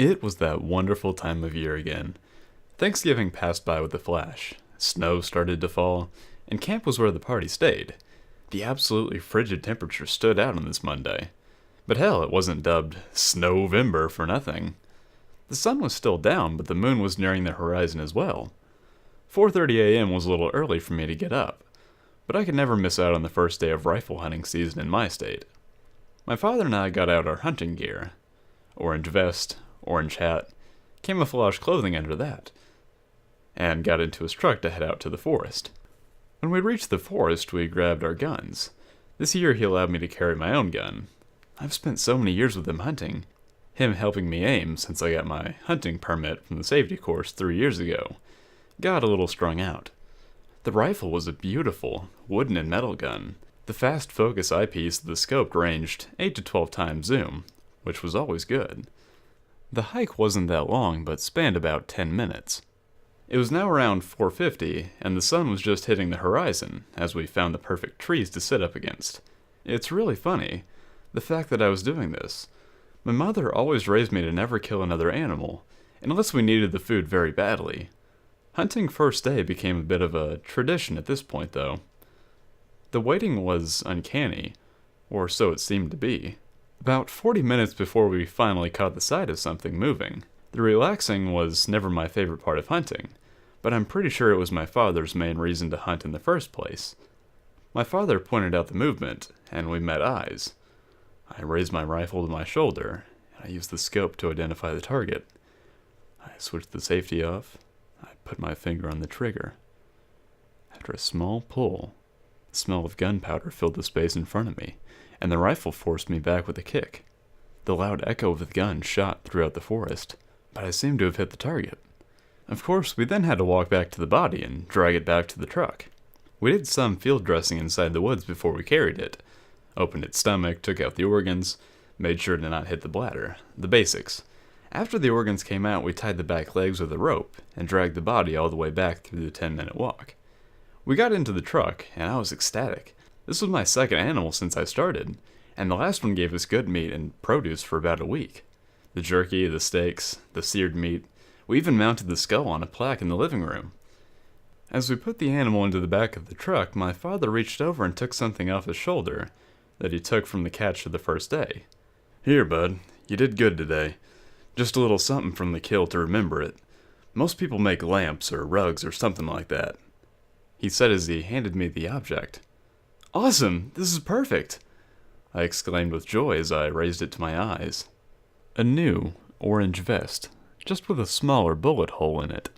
It was that wonderful time of year again. Thanksgiving passed by with a flash. Snow started to fall, and camp was where the party stayed. The absolutely frigid temperature stood out on this Monday. But hell, it wasn't dubbed Snowvember for nothing. The sun was still down, but the moon was nearing the horizon as well. 4:30 a.m. was a little early for me to get up, but I could never miss out on the first day of rifle hunting season in my state. My father and I got out our hunting gear. Orange vest, orange hat, camouflage clothing under that, and got into his truck to head out to the forest. When we reached the forest, we grabbed our guns. This year he allowed me to carry my own gun. I've spent so many years with him hunting, him helping me aim since I got my hunting permit from the safety course 3 years ago. Got a little strung out. The rifle was a beautiful wooden and metal gun. The fast focus eyepiece of the scope ranged 8 to 12 times zoom, which was always good. The hike wasn't that long, but spanned about 10 minutes. It was now around 4:50, and the sun was just hitting the horizon as we found the perfect trees to sit up against. It's really funny, the fact that I was doing this. My mother always raised me to never kill another animal, unless we needed the food very badly. Hunting first day became a bit of a tradition at this point, though. The waiting was uncanny, or so it seemed to be. About 40 minutes before we finally caught the sight of something moving. The relaxing was never my favorite part of hunting, but I'm pretty sure it was my father's main reason to hunt in the first place. My father pointed out the movement, and we met eyes. I raised my rifle to my shoulder, and I used the scope to identify the target. I switched the safety off. I put my finger on the trigger. After a small pull, the smell of gunpowder filled the space in front of me, and the rifle forced me back with a kick. The loud echo of the gun shot throughout the forest, but I seemed to have hit the target. Of course, we then had to walk back to the body and drag it back to the truck. We did some field dressing inside the woods before we carried it. Opened its stomach, took out the organs, made sure to not hit the bladder. The basics. After the organs came out, we tied the back legs with a rope and dragged the body all the way back through the 10-minute walk. We got into the truck, and I was ecstatic. This was my second animal since I started, and the last one gave us good meat and produce for about a week. The jerky, the steaks, the seared meat. We even mounted the skull on a plaque in the living room. As we put the animal into the back of the truck, my father reached over and took something off his shoulder that he took from the catch of the first day. "Here, bud, you did good today. Just a little something from the kill to remember it. Most people make lamps or rugs or something like that," he said as he handed me the object. "Awesome! This is perfect!" I exclaimed with joy as I raised it to my eyes. A new orange vest, just with a smaller bullet hole in it.